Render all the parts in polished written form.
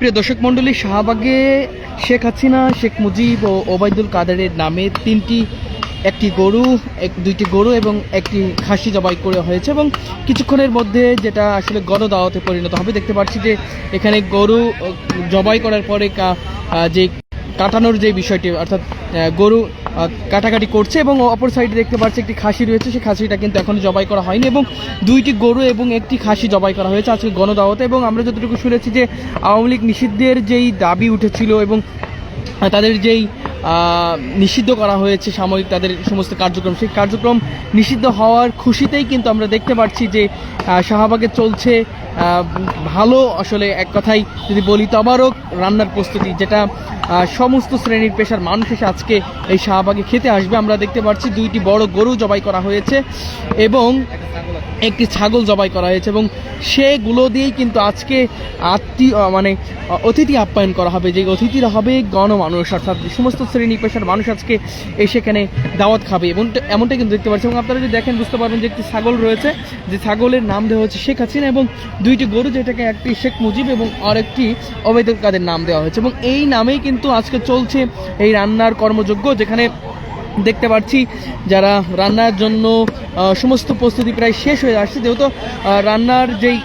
প্রিয় দর্শক মণ্ডলী, শাহবাগে শেখ হাসিনা, শেখ মুজিব ও ওবায়দুল কাদেরের নামে একটি দুইটি গরু এবং একটি খাসি জবাই করে হয়েছে এবং কিছুক্ষণের মধ্যে যেটা আসলে গণদাওয়াতে পরিণত হবে। দেখতে পাচ্ছি যে এখানে গরু জবাই করার পরে যে কাটানোর যে বিষয়টি, অর্থাৎ গরু কাটাকাটি করছে এবং অপর সাইডে দেখতে পাচ্ছি একটি খাসি রয়েছে। সেই খাসিটা কিন্তু এখনো জবাই করা হয়নি এবং দুইটি গরু এবং একটি খাসি জবাই করা হয়েছে আজকে গণদাওয়াতে। এবং আমরা যতটুকু শুনেছি যে আওয়ামী লীগ নিষিদ্ধের যেই দাবি উঠেছিল এবং তাদের যেই নিষিদ্ধ করা হয়েছে সাময়িক তাদের সমস্ত কার্যক্রম, সেই কার্যক্রম নিষিদ্ধ হওয়ার খুশিতেই কিন্তু আমরা দেখতে পাচ্ছি যে শাহবাগে চলছে ভালো, আসলে এক কথাই যদি বলি, তবারক রান্নার প্রস্তুতি, যেটা সমস্ত শ্রেণীর পেশার মানুষ এসে আজকে এই শাহবাগে খেতে আসবে। আমরা দেখতে পাচ্ছি দুইটি বড় গরু জবাই করা হয়েছে এবং একটি ছাগল জবাই করা হয়েছে এবং সেগুলো দিয়েই কিন্তু আজকে অতিথি আপ্যায়ন করা হবে। যে অতিথিরা হবে গণমানুষ, অর্থাৎ সমস্ত শ্রেণী পেশার মানুষ আজকে সেখানে দাওয়াত খাবে এবং এমনটা কিন্তু দেখতে পাচ্ছি। এবং আপনারা যদি দেখেন বুঝতে পারবেন যে একটি ছাগল রয়েছে, যে ছাগলের নাম দেওয়া হচ্ছে শেখ হাসিনা এবং দুইটি গরু, যেটাকে একটি শেখ মুজিব এবং আরেকটি ওবায়দুল কাদের নাম দেওয়া হয়েছে এবং এই নামেই কিন্তু আজকে চলছে এই রান্নার কর্মযজ্ঞ, যেখানে দেখতে পাচ্ছি যারা রান্নার জন্য সমস্ত প্রস্তুতি প্রায় শেষ হয়ে আসছে। যেহেতু রান্নার যেই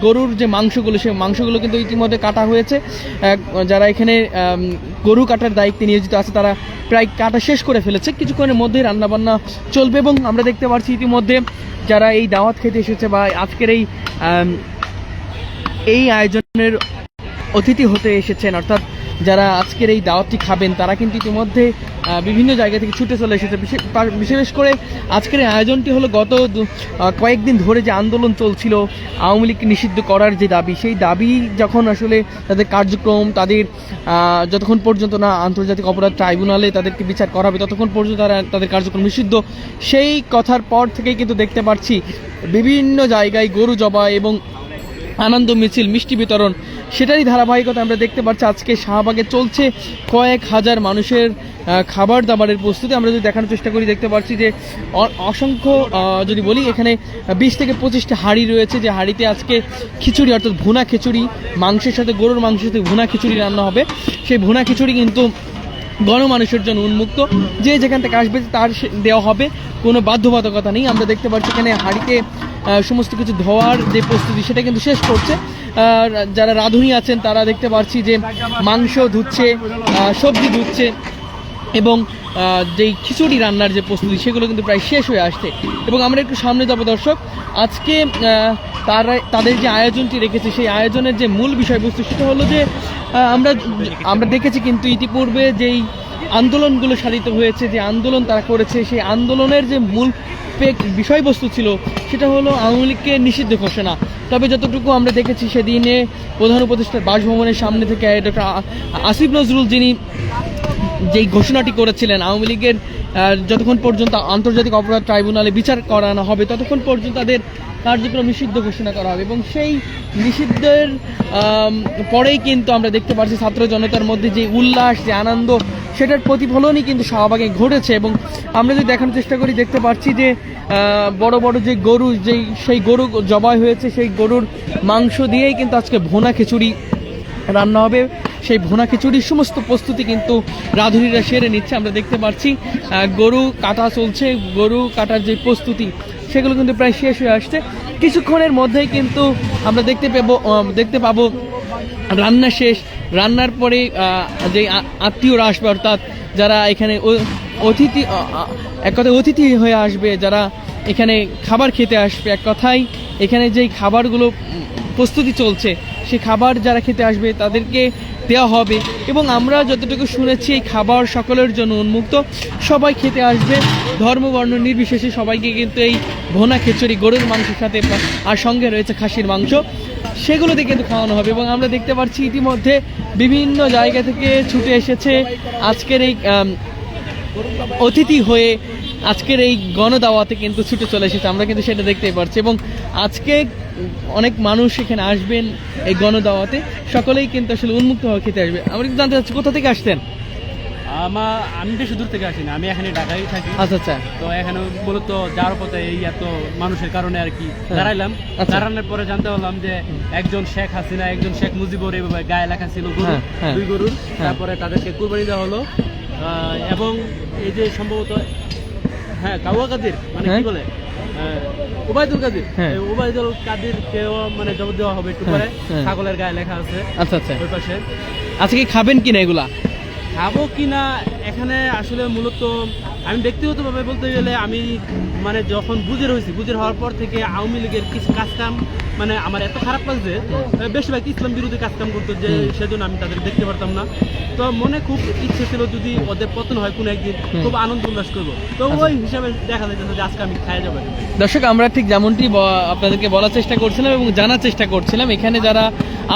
গরুর যে মাংসগুলো, সেই মাংসগুলো কিন্তু ইতিমধ্যে কাটা হয়েছে। যারা এখানে গরু কাটার দায়িত্বে নিয়োজিত আছে তারা প্রায় কাটা শেষ করে ফেলেছে। কিছুক্ষণের মধ্যেই রান্নাবান্না চলবে এবং আমরা দেখতে পাচ্ছি ইতিমধ্যে যারা এই দাওয়াত খেতে এসেছে বা আজকের এই আয়োজনের অতিথি হতে এসেছেন, অর্থাৎ যারা আজকের এই দাওয়াতটি খাবেন, তারা কিন্তু ইতিমধ্যে বিভিন্ন জায়গা থেকে ছুটে চলে এসেছে। বিশেষ করে আজকের এই আয়োজনটি হলো গত কয়েকদিন ধরে যে আন্দোলন চলছিল আওয়ামী লীগকে নিষিদ্ধ করার যে দাবি, সেই দাবি যখন আসলে তাদের কার্যক্রম যতক্ষণ পর্যন্ত না আন্তর্জাতিক অপরাধ ট্রাইব্যুনালে তাদেরকে বিচার করা হবে ততক্ষণ পর্যন্ত তাদের কার্যক্রম নিষিদ্ধ, সেই কথার পর থেকেই কিন্তু দেখতে পাচ্ছি বিভিন্ন জায়গায় গরু জবাই এবং আনন্দ মিছিল, মিষ্টি বিতরণ, সেটারই ধারাবাহিকতা আমরা দেখতে পাচ্ছি। আজকে শাহবাগে চলছে কয়েক হাজার মানুষের খাবার দাবারের প্রস্তুতি। আমরা যদি দেখানোর চেষ্টা করি দেখতে পাচ্ছি যে অসংখ্য, যদি বলি, এখানে 20 থেকে 25টা হাঁড়ি রয়েছে, যে হাঁড়িতে আজকে খিচুড়ি, অর্থাৎ ভুনা খিচুড়ি, মাংসের সাথে গরুর মাংসের সাথে ভুনা খিচুড়ি রান্না হবে। সেই ভুনা খিচুড়ি কিন্তু গণমানুষের জন্য উন্মুক্ত, যে যেখান থেকে আসবে তার দেওয়া হবে, কোনো বাধ্যবাধকতা নেই। আমরা দেখতে পাচ্ছি এখানে হাঁড়িতে সমস্ত কিছু ধোয়ার যে প্রস্তুতি সেটা কিন্তু শেষ করছে। যারা রাঁধুনি আছেন তারা দেখতে পাচ্ছি যে মাংস ধুচ্ছে, সবজি ধুচ্ছে এবং যেই খিচুড়ি রান্নার যে প্রস্তুতি সেগুলো কিন্তু প্রায় শেষ হয়ে আসছে। এবং আমরা একটু সামনে যাবো দর্শক, আজকে তাদের যে আয়োজনটি রেখেছে সেই আয়োজনের যে মূল বিষয়বস্তু সেটা হলো যে আমরা দেখেছি কিন্তু ইতিপূর্বে যেই আন্দোলনগুলো সাধিত হয়েছে, যে আন্দোলন তারা করেছে, সেই আন্দোলনের যে মূল বিষয়বস্তু ছিল সেটা হলো আওয়ামী লীগকে নিষিদ্ধ ঘোষণা। তবে যতটুকু আমরা দেখেছি সেদিনে প্রধান উপদেষ্টার বাসভবনের সামনে থেকে ডক্টর আসিফ নজরুল, যিনি যেই ঘোষণাটি করেছিলেন আওয়ামী লীগের যতক্ষণ পর্যন্ত আন্তর্জাতিক অপরাধ ট্রাইব্যুনালে বিচার করানো হবে ততক্ষণ পর্যন্ত তাদের কার্যক্রম নিষিদ্ধ ঘোষণা করা হবে এবং সেই নিষিদ্ধের পরেই কিন্তু আমরা দেখতে পাচ্ছি ছাত্র জনতার মধ্যে যে উল্লাস, যে আনন্দ, সেটার প্রতিফলনই কিন্তু শাহবাগে ঘটেছে। এবং আমরা যদি দেখানোর চেষ্টা করি দেখতে পাচ্ছি যে বড় বড় যে গরু, সেই গরু জবাই হয়েছে, সেই গরুর মাংস দিয়েই কিন্তু আজকে ভুনা খিচুড়ি রান্না হবে। সেই ভুনা খিচুড়ির সমস্ত প্রস্তুতি কিন্তু রাঁধুনিরা সেরে নিচ্ছে। আমরা দেখতে পাচ্ছি গরু কাটা চলছে, গরু কাটার যে প্রস্তুতি সেগুলো কিন্তু প্রায় শেষ হয়ে আসছে। কিছুক্ষণের মধ্যেই কিন্তু আমরা দেখতে পাবো রান্না শেষ। রান্নার পরে যে আত্মীয়রা আসবে, অর্থাৎ যারা এখানে এক কথায় অতিথি হয়ে আসবে, যারা এখানে খাবার খেতে আসবে, এক কথায় এখানে যেই খাবারগুলো প্রস্তুতি চলছে সেই খাবার যারা খেতে আসবে তাদেরকে দেওয়া হবে। এবং আমরা যতটুকু শুনেছি এই খাবার সকলের জন্য উন্মুক্ত, সবাই খেতে আসবে, ধর্মবর্ণ নির্বিশেষে সবাইকে কিন্তু এই ভুনা খিচুড়ি গরুর মাংসের সাথে আর সঙ্গে রয়েছে খাসির মাংস, সেগুলোতে কিন্তু খাওয়ানো হবে। এবং আমরা দেখতে পাচ্ছি ইতিমধ্যে বিভিন্ন জায়গা থেকে ছুটে এসেছে আজকের এই অতিথি হয়ে, আজকের এই গণদাওয়াতে কিন্তু ছুটে চলে এসেছে, আমরা কিন্তু সেটা দেখতেই পাচ্ছি। এবং আজকে অনেক মানুষ এখানে আসবেন এই গণদাওয়াতে, সকলেই কিন্তু আসলে উন্মুক্তভাবে খেতে আসবে। আমরা কিন্তু জানতে চাচ্ছি কোথা থেকে আসতেন? আমি বেশি দূর থেকে আসি না, আমি এখানে ঢাকায় থাকি। আচ্ছা আচ্ছা। তো এখানে মূলত যাওয়ার পথে এই এত মানুষের কারণে আর কি দাঁড়াইলাম। আচ্ছা। দাঁড়ানোর পরে জানতে পারলাম যে একজন শেখ হাসিনা, একজন শেখ মুজিবুর এভাবে গায়ে লেখা ছিল গরু, 2 গরুর। তারপরে তাদেরকে কুরবানি দেওয়া হলো। এবং এই যে সম্ভবত কাওয়া কাদির মানে কি বলে ওবায়দুল কাদির, ওবায়দুল কাদিরকেও মানে জবাব দেওয়া হবে একটু পরে। ছাগলের গায়ে লেখা আছে। আচ্ছা আচ্ছা। ওই পাশে আজকে কি খাবেন কিনা এগুলা? খাবো কিনা এখানে আসলে মূলত আমি ব্যক্তিগতভাবে বলতে গেলে আমি মানে যখন বুঝের হওয়ার পর থেকে আওয়ামী লীগের কিছু কাজকাম মানে আমার এত খারাপ লাগছে, বেশিরভাগ ইসলাম বিরোধী কাজকাম করতো, যে সেজন্য আমি তাদের দেখতে পারতাম না। তো মনে খুব ইচ্ছে ছিল যদি ওদের পতন হয় কোনো একদিন, খুব আনন্দ উল্লাস করবো। তো ওই হিসাবে দেখা যাচ্ছে যে আজকে আমি খাই যাবো। দর্শক, আমরা ঠিক যেমনটি আপনাদেরকে বলার চেষ্টা করছিলাম এবং জানার চেষ্টা করছিলাম, এখানে যারা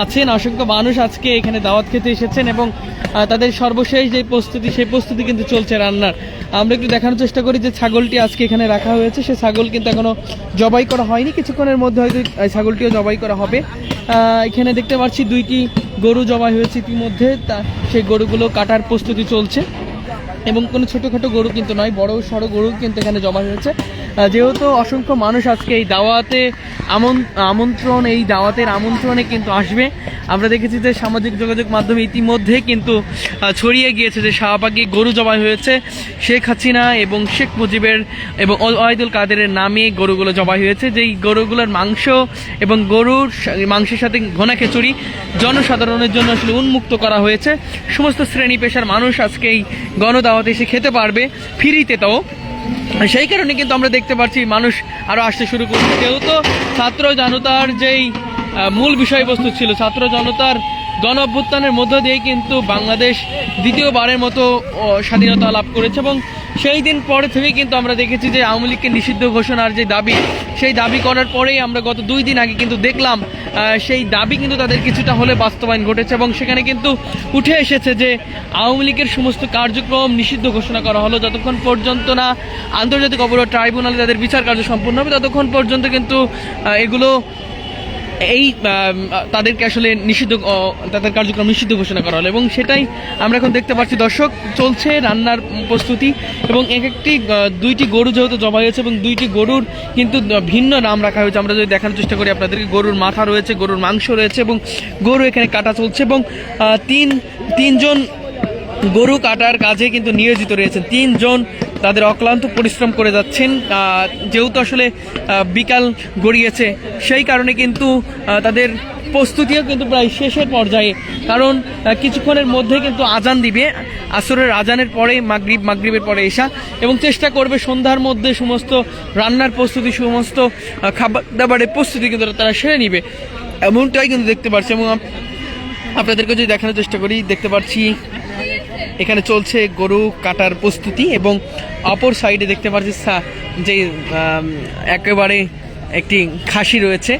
আছেন অসংখ্য মানুষ আজকে এখানে দাওয়াত খেতে এসেছেন এবং তাদের সর্বশেষ যে প্রস্তুতি, সেই প্রস্তুতি কিন্তু চলছে রান্নার। আমরা একটু দেখানোর চেষ্টা করি যে ছাগলটি আজকে এখানে রাখা হয়েছে, সে ছাগল কিন্তু এখনো জবাই করা হয়নি, কিছুক্ষণের মধ্যে হয়তো ছাগলটিও জবাই করা হবে। এখানে দেখতে পাচ্ছি 2টি গরু জবাই হয়েছে ইতিমধ্যে, সেই গরুগুলো কাটার প্রস্তুতি চলছে এবং কোনো ছোটোখাটো গরু কিন্তু নয়, বড় সড়ো গরু কিন্তু এখানে জমা হয়েছে। যেহেতু অসংখ্য মানুষ আজকে এই দাওয়াতে এই দাওয়াতের আমন্ত্রণে কিন্তু আসবে। আমরা দেখেছি যে সামাজিক যোগাযোগ মাধ্যমে ইতিমধ্যে কিন্তু ছড়িয়ে গিয়েছে যে শাহবাগে গরু জবাই হয়েছে, শেখ হাসিনা এবং শেখ মুজিবের এবং ওবায়দুল কাদেরের নামে গরুগুলো জবাই হয়েছে। যেই গরুগুলোর মাংস এবং গরুর মাংসের সাথে ঘোনা খিচুড়ি জনসাধারণের জন্য আসলে উন্মুক্ত করা হয়েছে। সমস্ত শ্রেণী পেশার মানুষ আজকে এই গণদাওয়াতে এসে খেতে পারবে ফ্রিতে। তাও সেই কারণে কিন্তু আমরা দেখতে পাচ্ছি মানুষ আরো আসতে শুরু করছে। যেহেতু ছাত্র জনতার যেই মূল বিষয়বস্তু ছিল, ছাত্র জনতার গণ অভ্যুত্থানের মধ্য দিয়ে কিন্তু বাংলাদেশ দ্বিতীয়বারের মতো স্বাধীনতা লাভ করেছে এবং সেই দিন পরে থেকেই কিন্তু আমরা দেখেছি যে আওয়ামী লীগকে নিষিদ্ধ ঘোষণার যে দাবি, সেই দাবি করার পরেই আমরা গত 2 দিন আগে কিন্তু দেখলাম সেই দাবি কিন্তু তাদের কিছুটা হলে বাস্তবায়ন ঘটেছে এবং সেখানে কিন্তু উঠে এসেছে যে আওয়ামী লীগের সমস্ত কার্যক্রম নিষিদ্ধ ঘোষণা করা হলো। যতক্ষণ পর্যন্ত না আন্তর্জাতিক অপরাধ ট্রাইব্যুনালে তাদের বিচার কার্য সম্পন্ন হবে, ততক্ষণ পর্যন্ত কিন্তু এগুলো তাদেরকে আসলে তাদের কার্যক্রম নিষিদ্ধ ঘোষণা করা হলো এবং সেটাই আমরা এখন দেখতে পাচ্ছি। দর্শক, চলছে রান্নার প্রস্তুতি এবং একটি 2টি গরু যেহেতু জবাই হয়েছে এবং 2টি গরুর কিন্তু ভিন্ন নাম রাখা হয়েছে। আমরা যদি দেখানোর চেষ্টা করি আপনাদেরকে, গরুর মাথা রয়েছে, গরুর মাংস রয়েছে এবং গরু এখানে কাটা চলছে এবং তিনজন গরু কাটার কাজে কিন্তু নিয়োজিত রয়েছেন। 3 জন তাদের অক্লান্ত পরিশ্রম করে যাচ্ছেন। যেহেতু আসলে বিকাল গড়িয়েছে, সেই কারণে কিন্তু তাদের প্রস্তুতিও কিন্তু প্রায় শেষের পর্যায়ে, কারণ কিছুক্ষণের মধ্যে কিন্তু আজান দিবে, আসরের আজানের পরে মাগরিবের পরে এশা, এবং চেষ্টা করবে সন্ধ্যার মধ্যে সমস্ত রান্নার প্রস্তুতি, সমস্ত খাবার দাবারের প্রস্তুতি কিন্তু তারা সেরে নিবে, এমনটাই কিন্তু দেখতে পাচ্ছি। এবং আপনাদেরকে যদি দেখানোর চেষ্টা করি, দেখতে পাচ্ছি এখানে চলছে গরু কাটার প্রস্তুতি এবং অপর সাইডে দেখতে পাচ্ছি যে একেবারে একটি খাসি রয়েছে,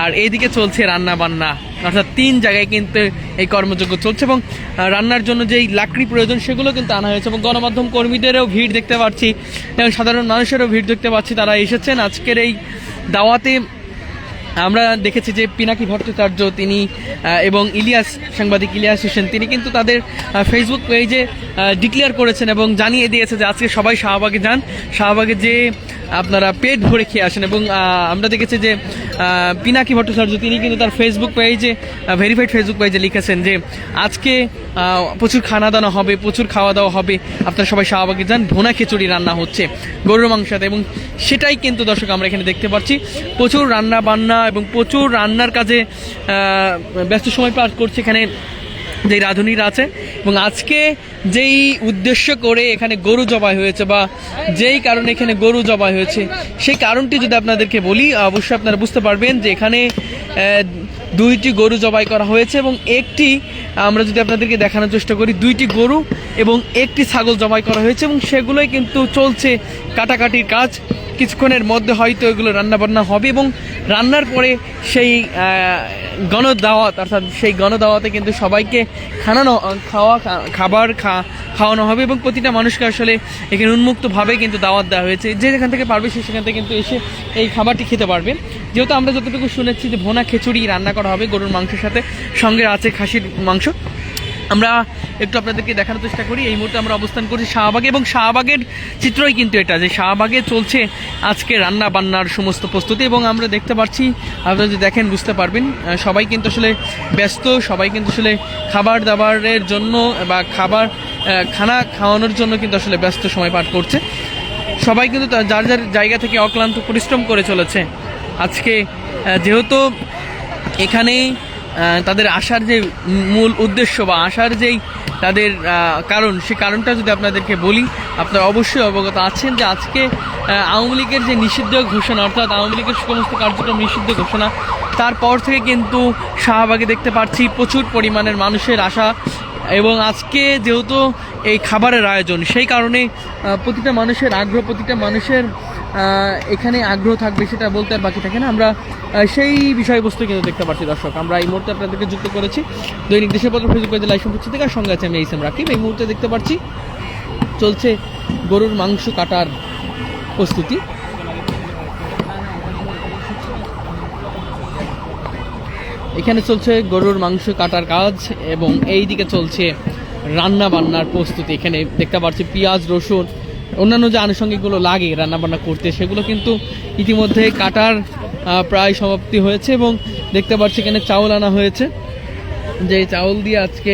আর এইদিকে চলছে রান্না বান্না, অর্থাৎ 3 জায়গায় কিন্তু এই কর্মযজ্ঞ চলছে এবং রান্নার জন্য যেই লাকড়ি প্রয়োজন সেগুলো কিন্তু আনা হয়েছে এবং গণমাধ্যম কর্মীদেরও ভিড় দেখতে পাচ্ছি এবং সাধারণ মানুষেরও ভিড় দেখতে পাচ্ছি, তারা এসেছেন আজকের এই দাওয়াতে। আমরা দেখেছি যে পিনাকি ভট্টাচার্য তিনি এবং সাংবাদিক ইলিয়াস হোসেন তিনি কিন্তু তাদের ফেসবুক পেজে ডিক্লেয়ার করেছেন এবং জানিয়ে দিয়েছে যে আজকে সবাই শাহবাগে যান, শাহবাগে যে আপনারা পেট ভরে খেয়ে আসেন। এবং আমরা দেখেছি যে পিনাকি ভট্টাচার্য তিনি কিন্তু তার ফেসবুক পেজে, ভেরিফাইড ফেসবুক পেজে লিখেছেন যে আজকে প্রচুর খাওয়া দাওয়া হবে, প্রচুর খাওয়া দাওয়া হবে, আপনারা সবাই শাহবাগে যান, ভুনা খিচুড়ি রান্না হচ্ছে গরুর মাংস সাথে। এবং সেটাই কিন্তু দর্শক আমরা এখানে দেখতে পাচ্ছি, প্রচুর রান্না বান্না এবং প্রচুর রান্নার কাজে ব্যস্ত সময় পার করছে এখানে যেই রাঁধুনিরা আছে। এবং আজকে যেই উদ্দেশ্য করে এখানে গরু জবাই হয়েছে বা যেই কারণে এখানে গরু জবাই হয়েছে, সেই কারণটি যদি আপনাদেরকে বলি, অবশ্যই আপনারা বুঝতে পারবেন যে এখানে 2টি গরু জবাই করা হয়েছে এবং আমরা যদি আপনাদেরকে দেখানোর চেষ্টা করি, 2টি গরু এবং 1টি ছাগল জবাই করা হয়েছে এবং সেগুলোই কিন্তু চলছে কাটাকাটির কাজ। কিছুক্ষণের মধ্যে হয়তো এগুলো রান্নাবান্না হবে এবং রান্নার পরে সেই গণদাওয়াত, অর্থাৎ সেই গণদাওয়াতে কিন্তু সবাইকে খাওয়ানো হবে এবং প্রতিটা মানুষকে আসলে এখানে উন্মুক্তভাবে কিন্তু দাওয়াত দেওয়া হয়েছে, যে যেখান থেকে পারবে সেখান থেকে কিন্তু এসে এই খাবারটি খেতে পারবে। যেহেতু আমরা যতটুকু শুনেছি যে ভুনা খিচুড়ি রান্না করা হবে গরুর মাংসের সাথে, সঙ্গে আছে খাসির মাংস। আমরা একটু আপনাদেরকে দেখানোর চেষ্টা করি। এই মুহূর্তে আমরা অবস্থান করছি শাহবাগে, এবং শাহবাগের চিত্রই কিন্তু এটা যে শাহবাগে চলছে আজকে রান্না বান্নার সমস্ত প্রস্তুতি। এবং আমরা দেখতে পাচ্ছি, আপনারা যদি দেখেন বুঝতে পারবেন, সবাই কিন্তু আসলে ব্যস্ত, সবাই কিন্তু আসলে খাবার দাবারের জন্য বা খানা খাওয়ানোর জন্য কিন্তু আসলে ব্যস্ত সময় পার করছে। সবাই কিন্তু যার যার জায়গা থেকে অক্লান্ত পরিশ্রম করে চলেছে আজকে, যেহেতু এখানে তাদের আসার যে মূল উদ্দেশ্য বা আসার যেই তাদের কারণ, সেই কারণটা যদি আপনাদেরকে বলি, আপনারা অবশ্যই অবগত আছেন যে আজকে আওয়ামী লীগের যে নিষিদ্ধ ঘোষণা, অর্থাৎ আওয়ামী লীগের সমস্ত কার্যক্রম নিষিদ্ধ ঘোষণা, তারপর থেকে কিন্তু শাহবাগে দেখতে পাচ্ছি প্রচুর পরিমাণের মানুষের আসা। এবং আজকে যেহেতু এই খাবারের আয়োজন, সেই কারণে প্রতিটা মানুষের আগ্রহ, প্রতিটা মানুষের এখানে আগ্রহ থাকবে সেটা বলতে আর বাকি থাকে না। আমরা সেই বিষয়বস্তু কিন্তু দেখতে পাচ্ছি দর্শক। আমরা এই মুহূর্তে আপনাদেরকে যুক্ত করেছি দৈনিক দেশের পত্র ফেসবুক পেজে লাইভ সম্প্রচার থেকে, আর সঙ্গে আছে আমি এইসএম রাকিব। এই মুহূর্তে দেখতে পাচ্ছি চলছে গরুর মাংস কাটার প্রস্তুতি। এখানে চলছে গরুর মাংস কাটার কাজ, এবং এই দিকে চলছে রান্না বান্নার প্রস্তুতি। এখানে দেখতে পাচ্ছি পেঁয়াজ, রসুন, অন্যান্য যে আনুষঙ্গিকগুলো লাগে রান্না বান্না করতে, সেগুলো কিন্তু ইতিমধ্যে কাটার প্রায় সমাপ্তি হয়েছে। এবং দেখতে পাচ্ছি এখানে চাউল আনা হয়েছে, যে চাউল দিয়ে আজকে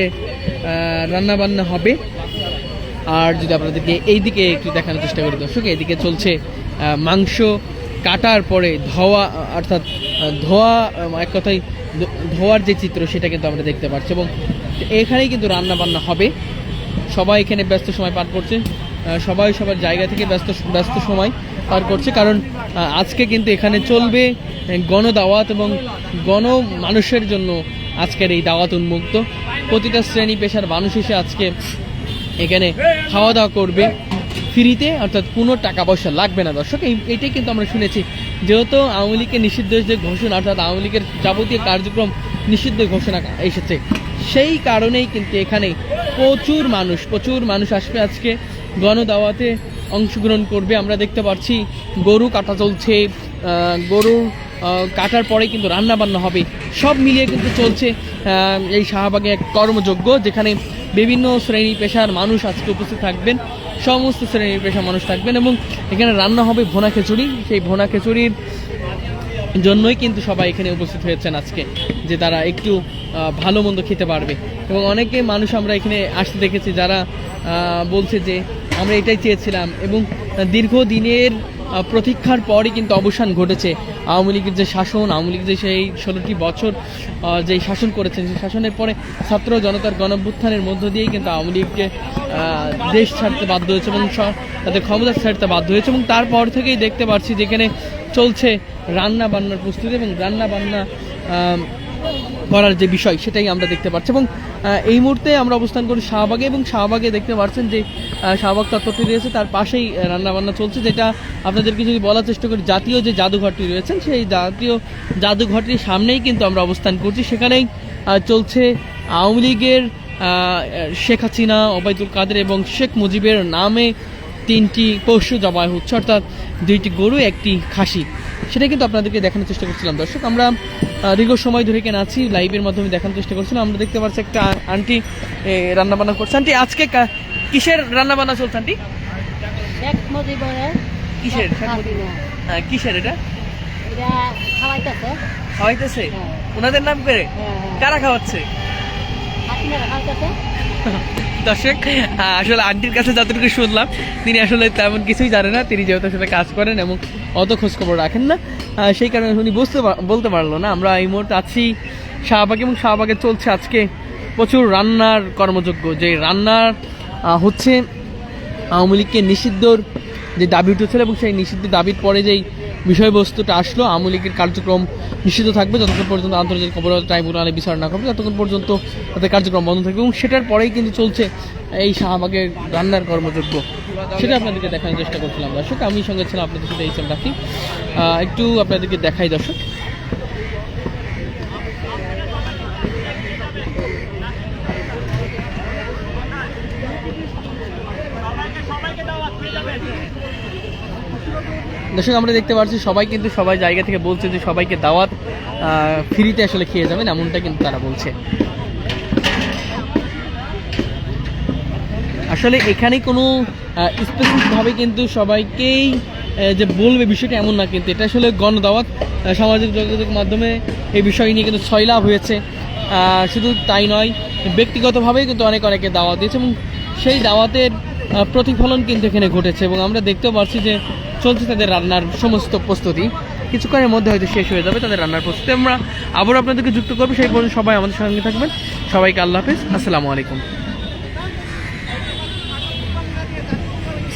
রান্না বান্না হবে। আর যদি আপনাদেরকে এইদিকে একটু দেখানোর চেষ্টা করি দর্শক, এইদিকে চলছে মাংস কাটার পরে ধোয়া, অর্থাৎ ধোয়া, এক কথায় ধোয়ার যে চিত্র সেটা কিন্তু আমরা দেখতে পাচ্ছি। এবং এখানেই কিন্তু রান্না বান্না হবে। সবাই এখানে ব্যস্ত সময় পার করছে, সবাই সবার জায়গা থেকে ব্যস্ত সময় পার করছে, কারণ আজকে কিন্তু এখানে চলবে গণদাওয়াত, এবং মানুষের জন্য আজকের এই দাওয়াত উন্মুক্ত। প্রতিটা শ্রেণী পেশার মানুষ এসে আজকে এখানে খাওয়া দাওয়া করবে ফ্রিতে, অর্থাৎ কোনো টাকা পয়সা লাগবে না দর্শক। এইটাই কিন্তু আমরা শুনেছি, যেহেতু আওয়ামী লীগের নিষিদ্ধ যে ঘোষণা, অর্থাৎ আওয়ামী লীগের যাবতীয় কার্যক্রম নিষিদ্ধ ঘোষণা এসেছে, সেই কারণেই কিন্তু এখানে প্রচুর মানুষ আসবে আজকে গণদাওয়াতে অংশগ্রহণ করবে। আমরা দেখতে পাচ্ছি গরু কাটা চলছে, গরু কাটার পরে কিন্তু রান্না বান্না হবে। সব মিলিয়ে কিন্তু চলছে এই শাহবাগে এক কর্মযজ্ঞ, যেখানে বিভিন্ন শ্রেণী পেশার মানুষ আজকে উপস্থিত থাকবেন, সমস্ত শ্রেণীর পেশার মানুষ থাকবেন। এবং এখানে রান্না হবে ভোনা খিচুড়ি। সেই ভোনা খিচুড়ির জন্যই কিন্তু সবাই এখানে উপস্থিত হয়েছেন আজকে, যে তারা একটু ভালো মন্দ খেতে পারবে। এবং অনেকে মানুষ আমরা এখানে আসতে দেখেছি যারা বলছে যে আমরা এটাই চেয়েছিলাম, এবং দীর্ঘদিনের প্রতীক্ষার পরই কিন্তু অবসান ঘটেছে আওয়ামী লীগের যে শাসন, আওয়ামী লীগ যে সেই 16টি বছর যেই শাসন করেছেন, সেই শাসনের পরে ছাত্র জনতার গণঅভ্যুত্থানের মধ্য দিয়েই কিন্তু আওয়ামী লীগকে দেশ ছাড়তে বাধ্য হয়েছে, এবং তাদের ক্ষমতা ছাড়তে বাধ্য হয়েছে। এবং তারপর থেকেই দেখতে পাচ্ছি যেখানে চলছে রান্না বান্নার প্রস্তুতি, এবং রান্না বান্না করার যে বিষয় সেটাই আমরা দেখতে পাচ্ছি। এবং এই মুহূর্তে আমরা অবস্থান করি শাহবাগে, এবং শাহবাগে দেখতে পাচ্ছেন যে শাহবাগ চত্বরটি রয়েছে, তার পাশেই রান্নাবান্না চলছে। যেটা আপনাদেরকে যদি বলার চেষ্টা করি, জাতীয় যে জাদুঘরটি রয়েছেন, সেই জাতীয় জাদুঘরটির সামনেই কিন্তু আমরা অবস্থান করছি। সেখানেই চলছে আওয়ামী লীগের শেখ হাসিনা, ওবায়দুল কাদের এবং শেখ মুজিবের নামে 3টি পশু জবাই হচ্ছে, অর্থাৎ 2টি গরু, 1টি খাসি। সেটা কিন্তু আপনাদেরকে দেখানোর চেষ্টা করছিলাম দর্শক। আমরা দীর্ঘ সময় ধরে কেন আছি, লাইভের মাধ্যমে দেখানোর চেষ্টা করছিলাম। আমরা দেখতে পাচ্ছি একটা আন্টি রান্নাবান্না করছে। আন্টি, আজকে কিসের রান্নাবান্না চলছে আন্টি? কিসের? কিসের এটা? খাওয়াইতেছে। ওনাদের নাম করে কারা খাওয়াচ্ছে? দর্শক, আসলে আন্টির কাছে যতটুকু শুনলাম, তিনি আসলে তেমন কিছুই জানেন না। তিনি যেহেতু আসলে কাজ করেন এবং অত খোঁজখবর রাখেন না, সেই কারণে উনি বলতে পারলো না। আমরা এই মুহূর্তে আছি শাহবাগে, এবং শাহবাগে চলছে আজকে প্রচুর রান্নার কর্মযজ্ঞ। যে রান্নার হচ্ছে আওয়ামী লীগকে নিষিদ্ধর যে দাবি উঠেছিল, এবং সেই নিষিদ্ধ দাবির পরে যেই বিষয়বস্তুটা আসলো, আওয়ামী লীগের কার্যক্রম নিষিদ্ধ থাকবে যতক্ষণ পর্যন্ত আন্তর্জাতিক অপরাধ ট্রাইব্যুনালে বিচার না করবে, ততক্ষণ পর্যন্ত তাদের কার্যক্রম বন্ধ থাকবে। এবং সেটার পরেই কিন্তু চলছে এই শাহবাগের রান্নার কর্মযজ্ঞ। সেটা আপনাদেরকে দেখানোর চেষ্টা করছিলাম দর্শক। আমি সঙ্গে ছিলাম আপনাদের সাথে এইসএম রাকিব। একটু আপনাদেরকে দেখাই দর্শক। দর্শক, আমরা দেখতে পাচ্ছি সবাই কিন্তু সবাই জায়গা থেকে বলছে যে সবাইকে দাওয়াত ফ্রিতে আসলে খেয়ে যাবেন, এমনটা কিন্তু তারা বলছে। আসলে এখানে কোনো স্পেসিফিকভাবে কিন্তু সবাইকেই যে বলবে বিষয়টা এমন না, কিন্তু এটা আসলে গণদাওয়াত। সামাজিক যোগাযোগ মাধ্যমে এই বিষয় নিয়ে কিন্তু ছয়লাভ হয়েছে। শুধু তাই নয়, ব্যক্তিগতভাবেই কিন্তু অনেকে দাওয়াত দিয়েছে এবং সেই দাওয়াতের প্রতিফলন কিন্তু এখানে ঘটেছে এবং আমরা দেখতেও পাচ্ছি যে চলছে তাদের রান্নার সমস্ত প্রস্তুতি। কিছুক্ষণের মধ্যে হয়তো শেষ হয়ে যাবে তাদের রান্নার প্রস্তুতি। আমরা আবারও আপনাদেরকে যুক্ত করবো, সেই পর্যন্ত সবাই আমাদের সঙ্গে থাকবেন। সবাইকে আল্লাহ হাফেজ, আসসালামু আলাইকুম।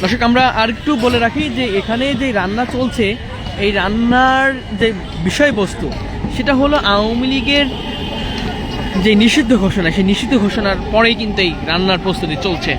দর্শক, আমরা আরেকটু বলে রাখি যে এখানে যে রান্না চলছে, এই রান্নার যে বিষয়বস্তু সেটা হলো আওয়ামী লীগের যে নিষিদ্ধ ঘোষণা, সেই নিষিদ্ধ ঘোষণার পরেই কিন্তু এই রান্নার প্রস্তুতি চলছে।